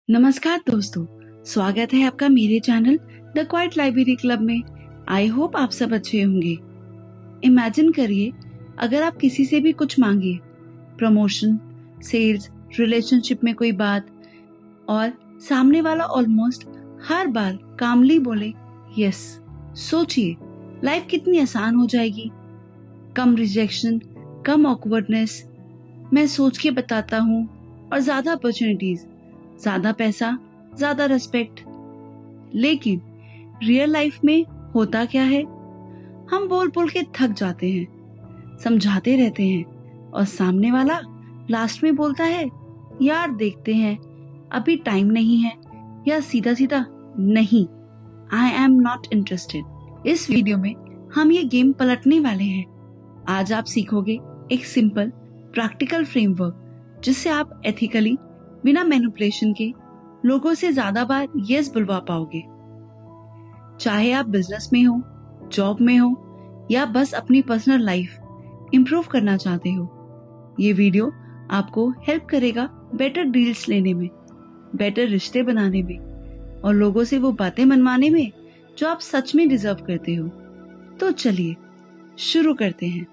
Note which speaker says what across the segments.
Speaker 1: नमस्कार दोस्तों, स्वागत है आपका मेरे channel the quiet library club में। आई होप आप सब अच्छे होंगे। इमेजिन करिए अगर आप किसी से भी कुछ मांगे, प्रमोशन, सेल्स, रिलेशनशिप में कोई बात, और सामने वाला ऑलमोस्ट हर बार कामली बोले यस। सोचिए लाइफ कितनी आसान हो जाएगी। कम रिजेक्शन, कम ऑकवर्डनेस, मैं सोच के बताता हूँ, और ज्यादा अपॉर्चुनिटीज, ज्यादा पैसा, ज्यादा रेस्पेक्ट। लेकिन रियल लाइफ में होता क्या है? हम बोल बोल के थक जाते हैं, समझाते रहते हैं, और सामने वाला लास्ट में बोलता है यार देखते हैं, अभी टाइम नहीं है, या सीधा सीधा नहीं, आई एम नॉट इंटरेस्टेड। इस वीडियो में हम ये गेम पलटने वाले हैं। आज आप सीखोगे एक सिंपल प्रैक्टिकल फ्रेमवर्क जिससे आप एथिकली, बिना मैनिपुलेशन के, लोगों से ज्यादा बार यस बुलवा पाओगे। चाहे आप बिजनेस में हो, जॉब में हो, या बस अपनी पर्सनल लाइफ इंप्रूव करना चाहते हो, ये वीडियो आपको हेल्प करेगा बेटर डील्स लेने में, बेटर रिश्ते बनाने में, और लोगों से वो बातें मनवाने में जो आप सच में डिजर्व करते हो। तो चलिए शुरू करते हैं।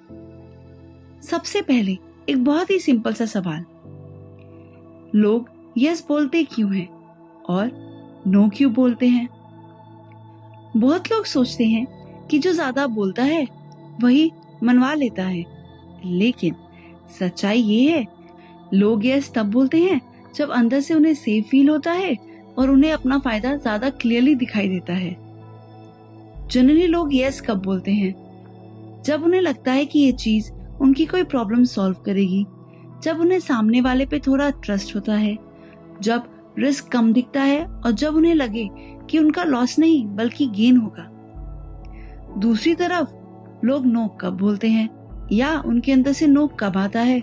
Speaker 1: सबसे पहले एक बहुत ही सिंपल सा सवाल, लोग यस बोलते क्यों हैं और नो क्यों बोलते हैं? बहुत लोग सोचते हैं कि जो ज्यादा बोलता है वही मनवा लेता है, लेकिन सच्चाई ये है, लोग यस तब बोलते हैं जब अंदर से उन्हें सेफ फील होता है और उन्हें अपना फायदा ज्यादा क्लियरली दिखाई देता है। जनरली लोग यस कब बोलते हैं? जब उन्हें लगता है कि ये चीज उनकी कोई प्रॉब्लम सॉल्व करेगी, जब उन्हें सामने वाले पे थोड़ा ट्रस्ट होता है, जब रिस्क कम दिखता है, और जब उन्हें लगे कि उनका लॉस नहीं बल्कि गेन होगा। दूसरी तरफ लोग नो कब बोलते हैं, या उनके अंदर से नो कब आता है?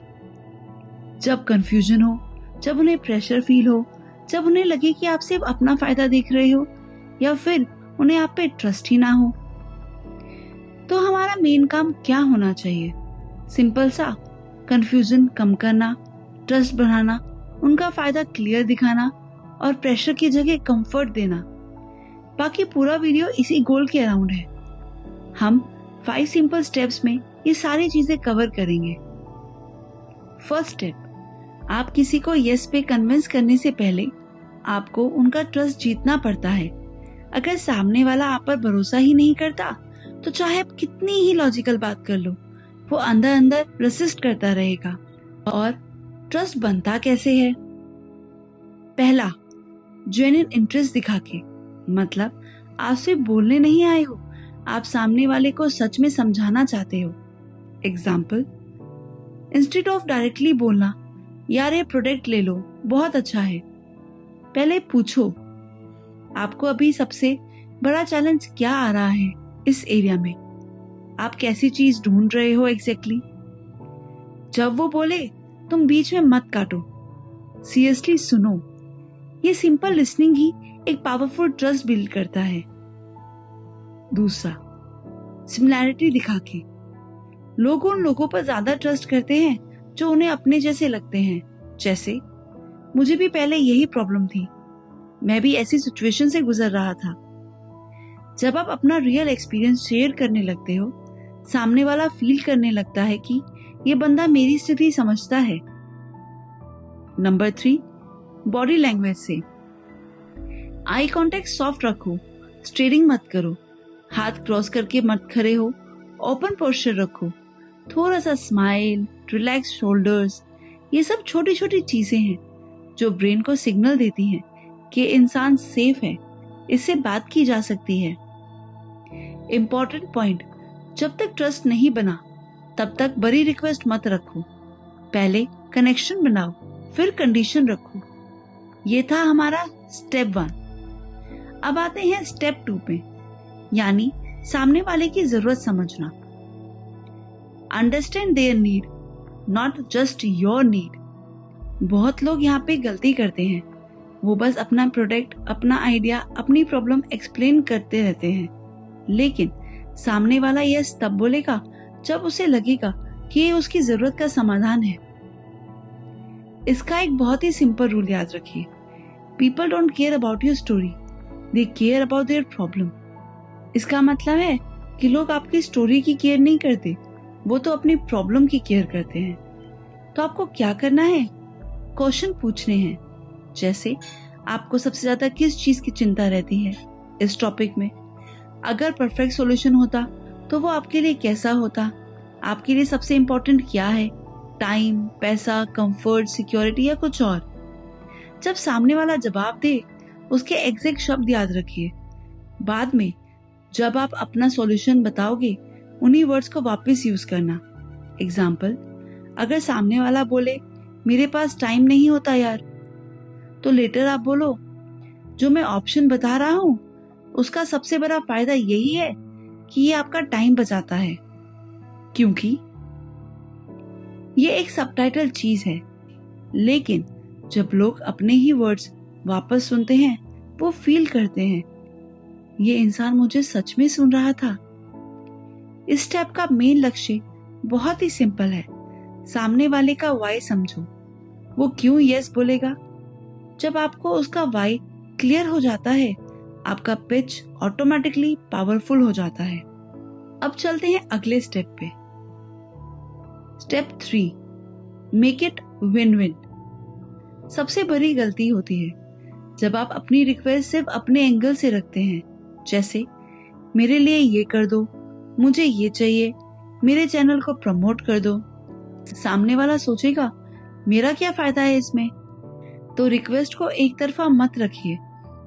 Speaker 1: जब कंफ्यूजन हो, जब उन्हें प्रेशर फील हो, जब उन्हें लगे कि आप सिर्फ अपना फायदा देख रहे हो, या फिर उन्हें आप पे ट्रस्ट ही ना हो। तो हमारा मेन काम क्या होना चाहिए? सिंपल सा, कंफ्यूजन कम करना, ट्रस्ट बढ़ाना, उनका फायदा क्लियर दिखाना, और प्रेशर की जगह कंफर्ट देना। बाकी पूरा वीडियो इसी गोल के अराउंड है। हम 5 सिंपल स्टेप्स में ये सारी चीजें कवर करेंगे। फर्स्ट स्टेप, आप किसी को यस पे कन्विंस करने से पहले आपको उनका ट्रस्ट जीतना पड़ता है। अगर सामने वाला आप पर भरोसा ही नहीं करता, तो चाहे आप कितनी ही लॉजिकल बात कर लो, वो अंदर अंदर रेसिस्ट करता रहेगा। और ट्रस्ट बनता कैसे है? पहला, जेन्युइन इंटरेस्ट दिखा के, मतलब आप सिर्फ बोलने नहीं आए हो, आप सामने वाले को सच में समझाना चाहते हो। एग्जाम्पल, इंस्टेड ऑफ डायरेक्टली बोलना यार ये प्रोडक्ट ले लो बहुत अच्छा है, पहले पूछो आपको अभी सबसे बड़ा चैलेंज क्या आ रहा है इस एरिया में, आप कैसी चीज ढूंढ रहे हो एग्जैक्टली। जब वो बोले तुम बीच में मत काटो, सीरियसली सुनो। ये सिंपल लिसनिंग ही एक पावरफुल ट्रस्ट बिल्ड करता है। दूसरा, सिमिलैरिटी दिखा के, लोग उन लोगों पर ज्यादा ट्रस्ट करते हैं जो उन्हें अपने जैसे लगते हैं। जैसे मुझे भी पहले यही प्रॉब्लम थी, मैं भी ऐसी सिचुएशन से गुजर रहा था। जब आप अपना रियल एक्सपीरियंस शेयर करने लगते हो, सामने वाला फील करने लगता है कि ये बंदा मेरी स्थिति समझता है। नंबर 3, बॉडी लैंग्वेज से। आई कांटेक्ट सॉफ्ट रखो, स्टेरिंग मत करो, हाथ क्रॉस करके मत खड़े हो, ओपन पोस्चर रखो, थोड़ा सा स्माइल, रिलैक्स शोल्डर्स। ये सब छोटी छोटी चीजें हैं जो ब्रेन को सिग्नल देती हैं कि इंसान सेफ है, इससे बात की जा सकती है। इंपॉर्टेंट पॉइंट, जब तक ट्रस्ट नहीं बना तब तक बड़ी रिक्वेस्ट मत रखो, पहले कनेक्शन बनाओ फिर कंडीशन रखो। ये था हमारा स्टेप 1। अब आते हैं स्टेप 2 पे, यानी सामने वाले की जरूरत समझना। Understand their need, not just your need. बहुत लोग यहाँ पे गलती करते हैं, वो बस अपना प्रोडक्ट, अपना आइडिया, अपनी प्रॉब्लम एक्सप्लेन करते रहते हैं, लेकिन सामने वाला यस तब बोलेगा जब उसे लगेगा कि ये उसकी जरूरत का समाधान है। इसका एक बहुत ही सिंपल रूल याद रखिए, people don't care about your story, they care about their problem. इसका मतलब है कि लोग आपकी स्टोरी की केयर नहीं करते, वो तो अपनी प्रॉब्लम की केयर करते हैं। तो आपको क्या करना है? क्वेश्चन पूछने हैं, जैसे आपको सबसे ज्यादा किस चीज की चिंता रहती है इस टॉपिक में? अगर परफेक्ट सॉल्यूशन होता तो वो आपके लिए कैसा होता? आपके लिए सबसे इंपॉर्टेंट क्या है? टाइम, पैसा, कंफर्ट, सिक्योरिटी या कुछ और? जब सामने वाला जवाब दे, उसके एग्जैक्ट शब्द याद रखिए। बाद में जब आप अपना सॉल्यूशन बताओगे, उन्हीं वर्ड्स को वापस यूज करना। एग्जाम्पल, अगर सामने वाला बोले मेरे पास टाइम नहीं होता यार, तो लेटर आप बोलो जो मैं ऑप्शन बता रहा हूं उसका सबसे बड़ा फायदा यही है कि ये आपका टाइम बचाता है, क्योंकि ये एक सबटाइटल चीज है। लेकिन जब लोग अपने ही वर्ड्स वापस सुनते हैं, वो फील करते हैं ये इंसान मुझे सच में सुन रहा था। इस स्टेप का मेन लक्ष्य बहुत ही सिंपल है। सामने वाले का वाई समझो, वो क्यों यस बोलेगा। जब आपको उसका वाई क्लियर हो जाता है, आपका पिच ऑटोमेटिकली पावरफुल हो जाता है। अब चलते हैं अगले स्टेप पे। Step 3, make it win win. सबसे बड़ी गलती होती है जब आप अपनी रिक्वेस्ट सिर्फ अपने एंगल से रखते हैं, जैसे मेरे लिए ये कर दो, मुझे ये चाहिए, मेरे चैनल को प्रमोट कर दो। सामने वाला सोचेगा मेरा क्या फायदा है इसमें? तो रिक्वेस्ट को एक तरफा मत रखिए,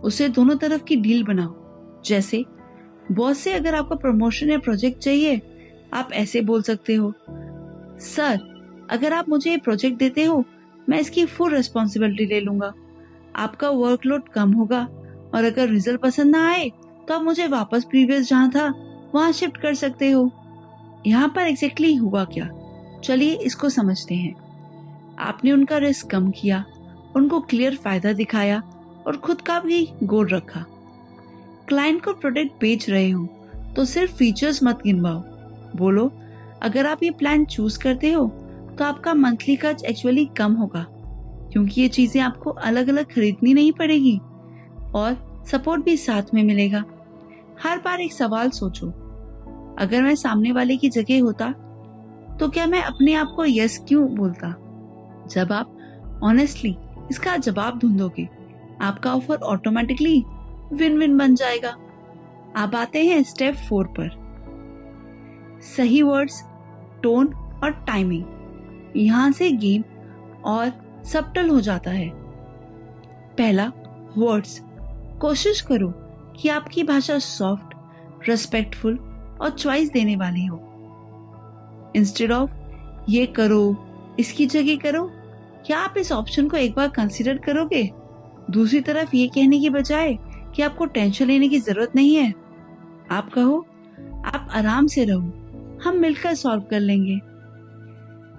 Speaker 1: उसे दोनों तरफ की डील बनाओ। जैसे बॉस से अगर आपको प्रमोशन या प्रोजेक्ट चाहिए, आप ऐसे बोल सकते हो, सर अगर आप मुझे ये प्रोजेक्ट देते हो, मैं इसकी फुल रिस्पॉन्सिबिलिटी ले लूंगा। आपका वर्कलोड कम होगा और अगर रिजल्ट पसंद ना आए तो आप मुझे वापस प्रीवियस जहां था वहां शिफ्ट कर सकते हो। यहाँ पर एग्जैक्टली हुआ क्या, चलिए इसको समझते हैं। आपने उनका रिस्क कम किया, उनको क्लियर फायदा दिखाया और खुद का भी गोल रखा। क्लाइंट को प्रोडक्ट बेच रहे हो तो सिर्फ फीचर्स मत गिनवाओ। बोलो अगर आप ये प्लान चूज करते हो तो आपका मंथली खर्च एक्चुअली कम होगा, क्योंकि ये चीजें आपको अलग अलग खरीदनी नहीं पड़ेगी और सपोर्ट भी साथ में मिलेगा। हर बार एक सवाल सोचो, अगर मैं सामने वाले की जगह होता तो क्या मैं अपने आप को यस क्यों बोलता? जब आप ऑनेस्टली इसका जवाब ढूंढोगे, आपका ऑफर ऑटोमेटिकली विन विन बन जाएगा। अब आते हैं स्टेप 4 पर। सही वर्ड्स, टोन और टाइमिंग। यहां से गेम और सबटल हो जाता है। पहला, वर्ड्स। कोशिश करो कि आपकी भाषा सॉफ्ट, रिस्पेक्टफुल और चॉइस देने वाली हो। इंस्टेड ऑफ ये करो, इसकी जगह करो, क्या आप इस ऑप्शन को एक बार कंसीडर करोगे? दूसरी तरफ ये कहने की बजाय कि आपको टेंशन लेने की जरूरत नहीं है, आप कहो आप आराम से रहो, हम मिलकर सॉल्व कर लेंगे।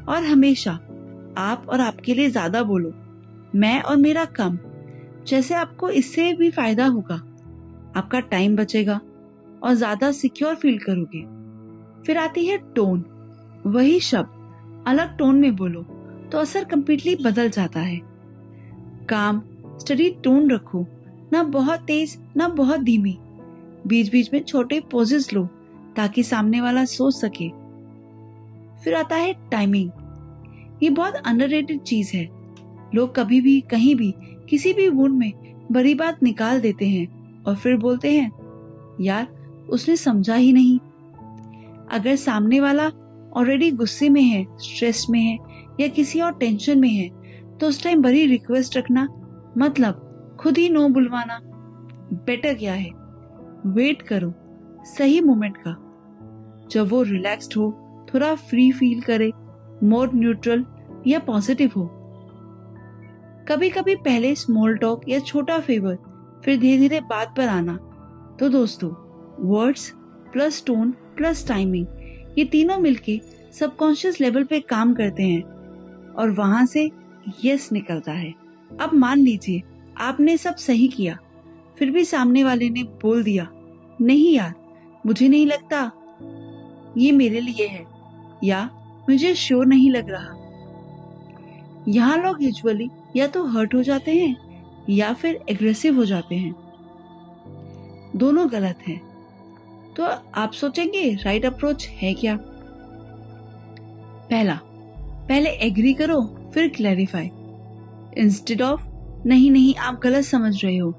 Speaker 1: और हमेशा आप और आपके लिए ज्यादा बोलो, मैं और मेरा कम। जैसे आपको इससे भी फायदा होगा, आपका टाइम बचेगा और ज्यादा सिक्योर फील करोगे। फिर आती है टोन। वही शब्द अलग टोन में बोलो तो असर कंप्लीटली बदल जाता है। काम, स्टडी टोन रखो, ना बहुत तेज ना बहुत धीमी। बीच बीच में छोटे पॉजेस लो ताकि सामने वाला सोच सके। फिर आता है टाइमिंग। ये बहुत अंडररेटेड चीज है। लोग कभी भी कहीं भी किसी भी मूड में बड़ी बात निकाल देते हैं और फिर बोलते हैं यार उसने समझा ही नहीं। अगर सामने वाला ऑलरेडी गुस्से में है, स्ट्रेस में है या किसी और टेंशन में है, तो उस टाइम बड़ी रिक्वेस्ट रखना मतलब खुद ही नो बुलवाना। बेटर क्या है, वेट करो सही मोमेंट का, जब वो रिलैक्स्ड हो, थोड़ा फ्री फील करे, मोर न्यूट्रल या पॉजिटिव हो। कभी कभी पहले स्मॉल टॉक या छोटा फेवर, फिर धीरे धीरे बात पर आना। तो दोस्तों, words plus tone plus timing, ये तीनों मिलके सबकॉन्शियस लेवल पे काम करते हैं और वहां से यस निकलता है। अब मान लीजिए आपने सब सही किया, फिर भी सामने वाले ने बोल दिया नहीं यार मुझे नहीं लगता ये मेरे लिए है, या मुझे श्योर नहीं लग रहा। यहाँ लोग यूजुअली या तो हर्ट हो जाते हैं या फिर एग्रेसिव हो जाते हैं। दोनों गलत हैं। तो आप सोचेंगे राइट अप्रोच है क्या? पहले एग्री करो, फिर क्लैरिफाई। इंस्टेड ऑफ नहीं नहीं आप गलत समझ रहे हो,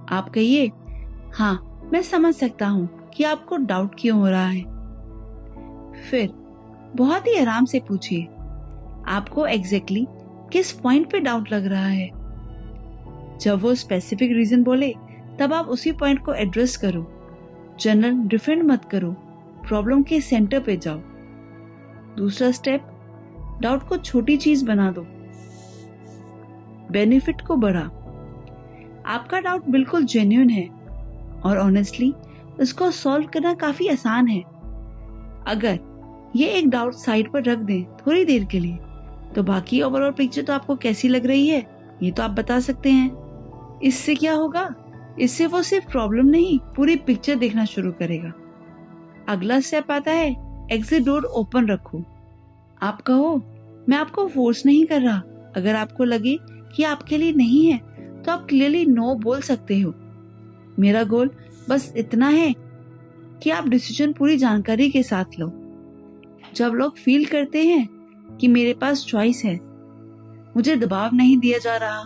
Speaker 1: आप कहिए हाँ मैं समझ सकता हूँ कि आपको डाउट क्यों हो रहा है। फिर बहुत ही आराम से पूछिए आपको एग्जैक्टली किस पॉइंट पे डाउट लग रहा है। जब वो स्पेसिफिक रीजन बोले तब आप उसी पॉइंट को एड्रेस करो। जनरल डिफेंड मत करो, प्रॉब्लम के सेंटर पे जाओ। दूसरा स्टेप, डाउट को छोटी चीज बना दो, बेनिफिट को बढ़ा। आपका डाउट बिल्कुल जेन्युइन है और ऑनेस्टली इसको सॉल्व करना काफी आसान है। अगर ये एक डाउट साइड पर रख दें थोड़ी देर के लिए, तो बाकी ओवरऑल पिक्चर तो आपको कैसी लग रही है ये तो आप बता सकते हैं। इससे क्या होगा, इससे वो सिर्फ प्रॉब्लम नहीं पूरी पिक्चर देखना शुरू करेगा। अगला स्टेप आता है एग्जिट डोर ओपन रखो। आप कहो मैं आपको फोर्स नहीं कर रहा, अगर आपको लगे कि आपके लिए नहीं है तो आप क्लियरली नो बोल सकते हो। मेरा गोल बस इतना है कि आप डिसीजन पूरी जानकारी के साथ लो। जब लोग फील करते हैं कि मेरे पास चॉइस है, मुझे दबाव नहीं दिया जा रहा,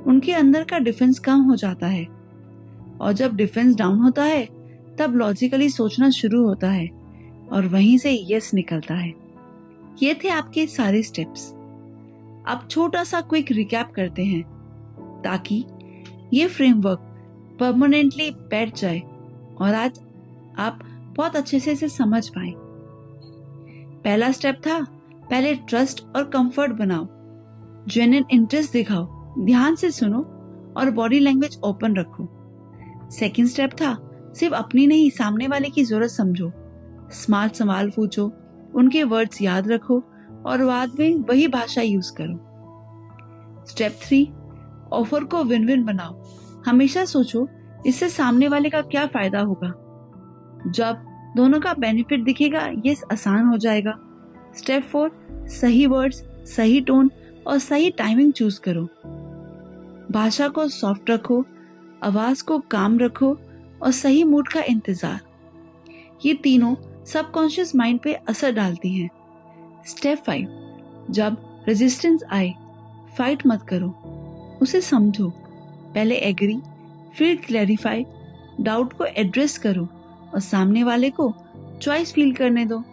Speaker 1: उनके अंदर का डिफेंस कम हो जाता है। और जब डिफेंस डाउन होता है तब लॉजिकली सोचना शुरू होता है और वहीं से यस निकलता है। ये थे आपके सारे स्टेप्स। अब छोटा सा क्विक रिकैप करते हैं ताकि ये फ्रेमवर्क परमानेंटली बैठ जाए और आज आप बहुत अच्छे से इसे समझ पाए। पहला स्टेप था पहले ट्रस्ट और कंफर्ट बनाओ, जेन्युइन इंटरेस्ट दिखाओ, ध्यान से सुनो और बॉडी लैंग्वेज ओपन रखो। सेकंड स्टेप था सिर्फ अपनी नहीं सामने वाले की जरूरत समझो, स्मार्ट सवाल पूछो, उनके वर्ड्स याद रखो और बाद में वही भाषा यूज करो। स्टेप 3, ऑफर को विन विन बनाओ। हमेशा सोचो इससे सामने वाले का क्या फायदा होगा। जब दोनों का बेनिफिट दिखेगा ये आसान हो जाएगा। स्टेप 4, सही वर्ड्स, सही टोन और सही टाइमिंग चूज करो। भाषा को सॉफ्ट रखो, आवाज को काम रखो और सही मूड का इंतजार। ये तीनों सबकॉन्शियस माइंड पे असर डालती हैं। स्टेप 5, जब रेजिस्टेंस आए फाइट मत करो, उसे समझो। पहले एग्री, फिर क्लैरिफाई, डाउट को एड्रेस करो और सामने वाले को चॉइस फील करने दो।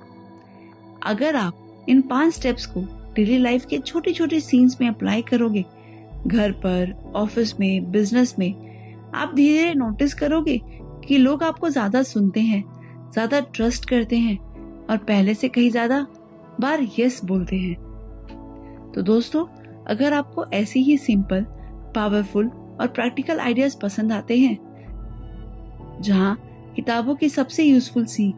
Speaker 1: अगर आप इन 5 स्टेप्स को डेली लाइफ के छोटे छोटे सीन्स में अप्लाई करोगे, घर पर, ऑफिस में, बिजनेस में, आप धीरे धीरे नोटिस करोगे कि लोग आपको ज्यादा सुनते हैं, ज्यादा ट्रस्ट करते हैं और पहले से कहीं ज्यादा बार यस बोलते हैं। तो दोस्तों, अगर आपको ऐसी ही सिंपल, पावरफुल और प्रैक्टिकल आइडियाज पसंद आते हैं जहां किताबों की सबसे यूजफुल सीख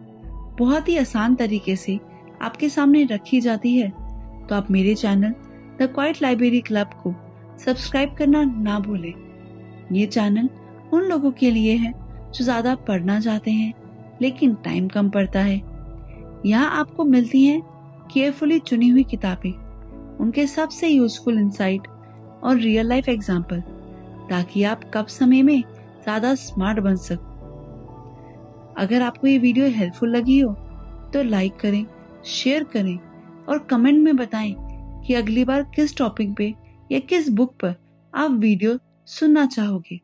Speaker 1: बहुत ही आसान तरीके से आपके सामने रखी जाती है, तो आप मेरे channel the quiet library club को सब्सक्राइब करना ना भूलें। ये चैनल उन लोगों के लिए है जो ज्यादा पढ़ना चाहते हैं लेकिन टाइम कम पड़ता है। यहाँ आपको मिलती हैं केयरफुली चुनी हुई किताबें, उनके सबसे यूजफुल इंसाइट और रियल लाइफ एग्जाम्पल, ताकि आप कम समय में ज्यादा स्मार्ट बन सको। अगर आपको ये वीडियो हेल्पफुल लगी हो तो लाइक करें, शेयर करें और कमेंट में बताएं कि अगली बार किस टॉपिक पे या किस बुक पर आप वीडियो सुनना चाहोगे।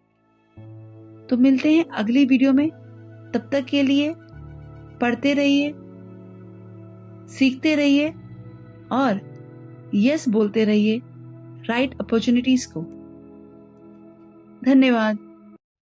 Speaker 1: तो मिलते हैं अगली वीडियो में। तब तक के लिए पढ़ते रहिए, सीखते रहिए और यस बोलते रहिए राइट अपॉर्चुनिटीज को। धन्यवाद।